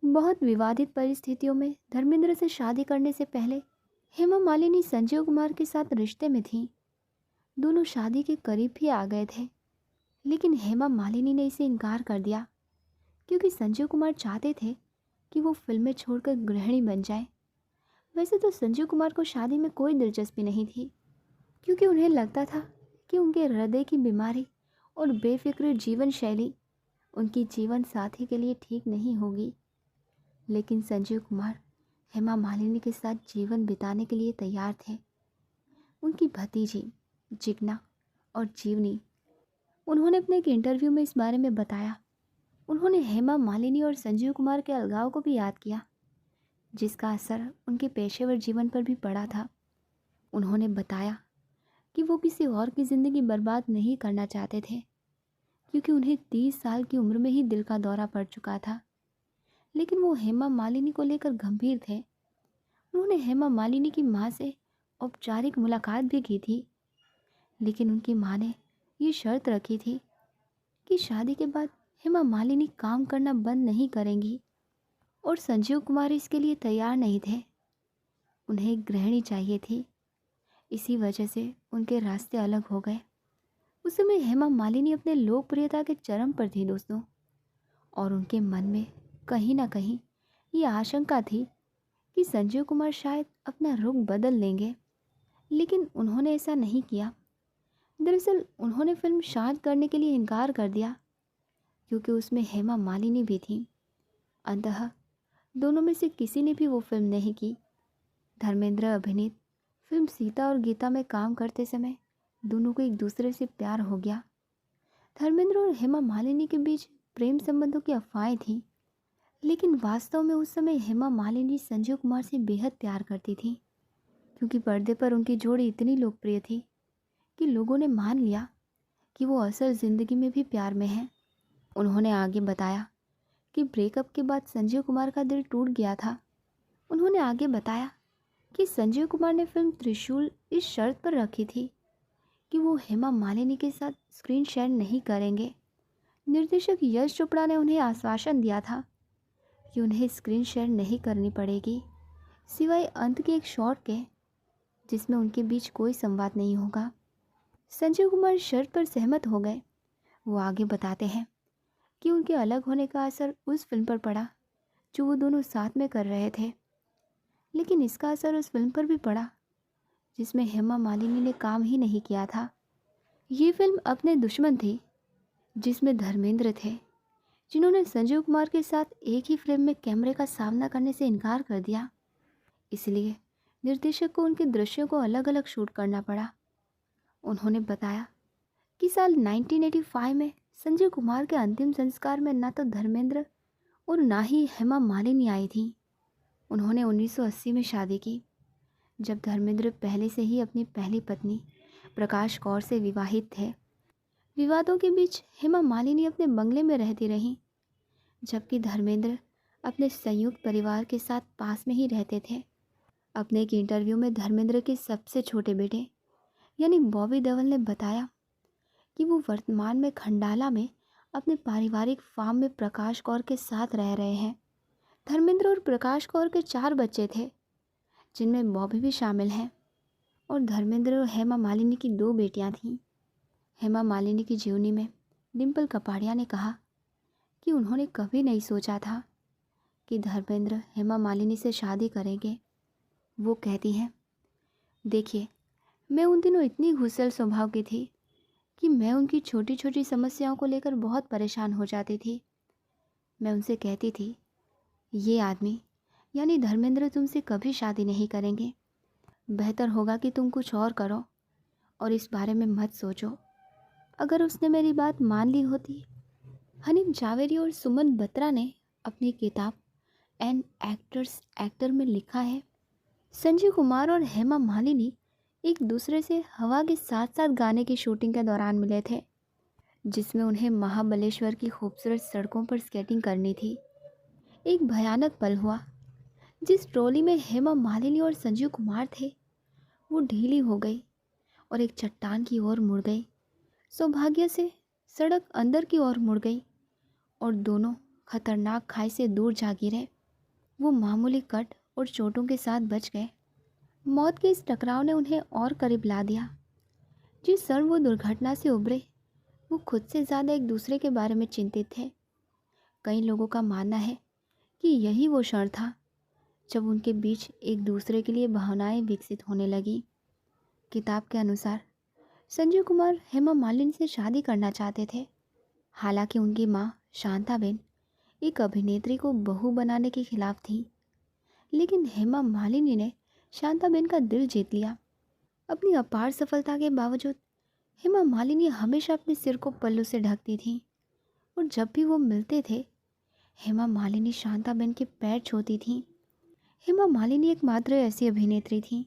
बहुत विवादित परिस्थितियों में धर्मेंद्र से शादी करने से पहले हेमा मालिनी संजीव कुमार के साथ रिश्ते में थी। दोनों शादी के करीब भी आ गए थे, लेकिन हेमा मालिनी ने इसे इनकार कर दिया क्योंकि संजीव कुमार चाहते थे कि वो फिल्में छोड़कर गृहिणी बन जाए। वैसे तो संजीव कुमार को शादी में कोई दिलचस्पी नहीं थी, क्योंकि उन्हें लगता था कि उनके हृदय की बीमारी और बेफिक्र जीवन शैली उनकी जीवन साथी के लिए ठीक नहीं होगी। लेकिन संजीव कुमार हेमा मालिनी के साथ जीवन बिताने के लिए तैयार थे। उनकी भतीजी जिग्ना और जीवनी, उन्होंने अपने एक इंटरव्यू में इस बारे में बताया। उन्होंने हेमा मालिनी और संजीव कुमार के अलगाव को भी याद किया, जिसका असर उनके पेशेवर जीवन पर भी पड़ा था। उन्होंने बताया कि वो किसी और की ज़िंदगी बर्बाद नहीं करना चाहते थे, क्योंकि उन्हें 30 साल की उम्र में ही दिल का दौरा पड़ चुका था। लेकिन वो हेमा मालिनी को लेकर गंभीर थे। उन्होंने हेमा मालिनी की माँ से औपचारिक मुलाकात भी की थी, लेकिन उनकी माँ ने ये शर्त रखी थी कि शादी के बाद हेमा मालिनी काम करना बंद नहीं करेंगी, और संजीव कुमार इसके लिए तैयार नहीं थे। उन्हें एक गृहिणी चाहिए थी। इसी वजह से उनके रास्ते अलग हो गए। उस समय हेमा मालिनी अपने लोकप्रियता के चरम पर थी दोस्तों, और उनके मन में कहीं ना कहीं ये आशंका थी कि संजीव कुमार शायद अपना रुख बदल लेंगे, लेकिन उन्होंने ऐसा नहीं किया। दरअसल उन्होंने फिल्म शांत करने के लिए इनकार कर दिया, क्योंकि उसमें हेमा मालिनी भी थी। अंततः दोनों में से किसी ने भी वो फिल्म नहीं की। धर्मेंद्र अभिनीत फिल्म सीता और गीता में काम करते समय दोनों को एक दूसरे से प्यार हो गया। धर्मेंद्र और हेमा मालिनी के बीच प्रेम संबंधों की अफवाहें थीं, लेकिन वास्तव में उस समय हेमा मालिनी संजीव कुमार से बेहद प्यार करती थी, क्योंकि पर्दे पर उनकी जोड़ी इतनी लोकप्रिय थी कि लोगों ने मान लिया कि वो असल ज़िंदगी में भी प्यार में हैं। उन्होंने आगे बताया कि ब्रेकअप के बाद संजीव कुमार का दिल टूट गया था। उन्होंने आगे बताया कि संजीव कुमार ने फिल्म त्रिशूल इस शर्त पर रखी थी कि वो हेमा मालिनी के साथ स्क्रीन शेयर नहीं करेंगे। निर्देशक यश चोपड़ा ने उन्हें आश्वासन दिया था कि उन्हें स्क्रीन शेयर नहीं करनी पड़ेगी, सिवाय अंत के एक शॉट के जिसमें उनके बीच कोई संवाद नहीं होगा। संजीव कुमार शर्त पर सहमत हो गए। वो आगे बताते हैं कि उनके अलग होने का असर उस फिल्म पर पड़ा जो वो दोनों साथ में कर रहे थे, लेकिन इसका असर उस फिल्म पर भी पड़ा जिसमें हेमा मालिनी ने काम ही नहीं किया था। ये फिल्म अपने दुश्मन थी, जिसमें धर्मेंद्र थे, जिन्होंने संजीव कुमार के साथ एक ही फिल्म में कैमरे का सामना करने से इनकार कर दिया। इसलिए निर्देशक को उनके दृश्यों को अलग अलग शूट करना पड़ा। उन्होंने बताया कि साल 1985 में संजीव कुमार के अंतिम संस्कार में ना तो धर्मेंद्र और ना ही हेमा मालिनी आई थी। उन्होंने 1980 में शादी की, जब धर्मेंद्र पहले से ही अपनी पहली पत्नी प्रकाश कौर से विवाहित थे। विवादों के बीच हेमा मालिनी अपने बंगले में रहती रहीं, जबकि धर्मेंद्र अपने संयुक्त परिवार के साथ पास में ही रहते थे। अपने एक इंटरव्यू में धर्मेंद्र के सबसे छोटे बेटे यानी बॉबी देओल ने बताया कि वो वर्तमान में खंडाला में अपने पारिवारिक फार्म में प्रकाश कौर के साथ रह रहे हैं। धर्मेंद्र और प्रकाश कौर के 4 बच्चे थे, जिनमें बॉबी भी शामिल हैं, और धर्मेंद्र और हेमा मालिनी की 2 बेटियां थीं। हेमा मालिनी की जीवनी में डिम्पल कपाड़िया ने कहा कि उन्होंने कभी नहीं सोचा था कि धर्मेंद्र हेमा मालिनी से शादी करेंगे। वो कहती हैं, देखिए, मैं उन दिनों इतनी गुस्सैल स्वभाव की थी कि मैं उनकी छोटी छोटी समस्याओं को लेकर बहुत परेशान हो जाती थी। मैं उनसे कहती थी, ये आदमी यानी धर्मेंद्र तुमसे कभी शादी नहीं करेंगे। बेहतर होगा कि तुम कुछ और करो और इस बारे में मत सोचो। अगर उसने मेरी बात मान ली होती। हनीफ जावेरी और सुमन बत्रा ने अपनी किताब एन एक्टर्स एक्टर में लिखा है, संजीव कुमार और हेमा मालिनी एक दूसरे से हवा के साथ साथ गाने की शूटिंग के दौरान मिले थे, जिसमें उन्हें महाबलेश्वर की खूबसूरत सड़कों पर स्केटिंग करनी थी। एक भयानक पल हुआ। जिस ट्रॉली में हेमा मालिनी और संजीव कुमार थे, वो ढीली हो गई और एक चट्टान की ओर मुड़ गई। सौभाग्य से सड़क अंदर की ओर मुड़ गई और दोनों खतरनाक खाई से दूर जा गिरे। वो मामूली कट और चोटों के साथ बच गए। मौत के इस टकराव ने उन्हें और करीब ला दिया। जिस क्षण वो दुर्घटना से उभरे, वो खुद से ज़्यादा एक दूसरे के बारे में चिंतित थे। कई लोगों का मानना है कि यही वो क्षण था जब उनके बीच एक दूसरे के लिए भावनाएं विकसित होने लगी। किताब के अनुसार संजीव कुमार हेमा मालिनी से शादी करना चाहते थे। हालांकि उनकी मां शांताबेन एक अभिनेत्री को बहू बनाने के खिलाफ थी, लेकिन हेमा मालिनी ने शांताबेन का दिल जीत लिया। अपनी अपार सफलता के बावजूद हेमा मालिनी हमेशा अपने सिर को पल्लू से ढकती थी और जब भी वो मिलते थे, हेमा मालिनी शांताबेन के पैर छूती थी। हेमा मालिनी एकमात्र ऐसी अभिनेत्री थी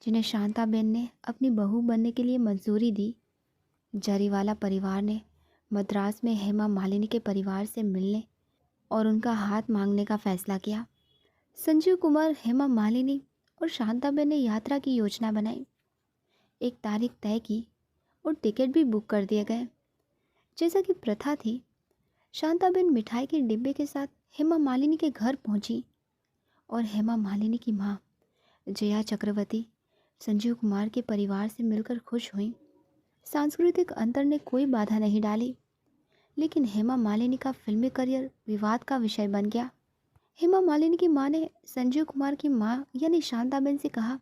जिन्हें शांताबेन ने अपनी बहू बनने के लिए मंजूरी दी। जरीवाला परिवार ने मद्रास में हेमा मालिनी के परिवार से मिलने और उनका हाथ मांगने का फैसला किया। संजीव कुमार, हेमा मालिनी और शांताबेन ने यात्रा की योजना बनाई। एक तारीख तय की और टिकट भी बुक कर दिए गए। जैसा कि प्रथा थी, शांताबेन मिठाई के डिब्बे के साथ हेमा मालिनी के घर पहुंची और हेमा मालिनी की मां जया चक्रवर्ती संजीव कुमार के परिवार से मिलकर खुश हुई। सांस्कृतिक अंतर ने कोई बाधा नहीं डाली, लेकिन हेमा मालिनी का फिल्मी करियर विवाद का विषय बन गया। हेमा मालिनी की मां ने संजीव कुमार की मां यानी शांताबेन से कहा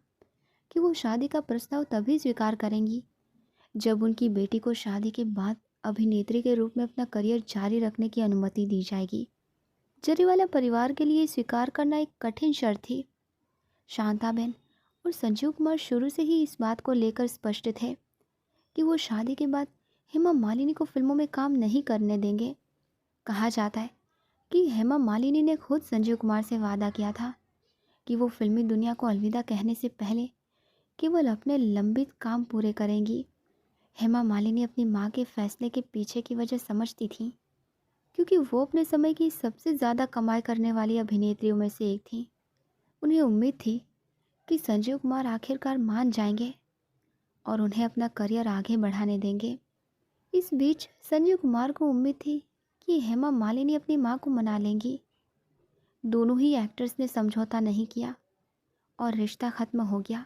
कि वो शादी का प्रस्ताव तभी स्वीकार करेंगी जब उनकी बेटी को शादी के बाद अभिनेत्री के रूप में अपना करियर जारी रखने की अनुमति दी जाएगी। जरीवाला परिवार के लिए स्वीकार करना एक कठिन शर्त थी। शांताबेन और संजीव कुमार शुरू से ही इस बात को लेकर स्पष्ट थे कि वो शादी के बाद हेमा मालिनी को फिल्मों में काम नहीं करने देंगे। कहा जाता है कि हेमा मालिनी ने खुद संजीव कुमार से वादा किया था कि वो फिल्मी दुनिया को अलविदा कहने से पहले केवल अपने लंबित काम पूरे करेंगी। हेमा मालिनी अपनी मां के फैसले के पीछे की वजह समझती थी, क्योंकि वो अपने समय की सबसे ज़्यादा कमाई करने वाली अभिनेत्रियों में से एक थी। उन्हें उम्मीद थी कि संजीव कुमार आखिरकार मान जाएंगे और उन्हें अपना करियर आगे बढ़ाने देंगे। इस बीच संजीव कुमार को उम्मीद थी कि हेमा मालिनी अपनी मां को मना लेंगी। दोनों ही एक्टर्स ने समझौता नहीं किया और रिश्ता ख़त्म हो गया।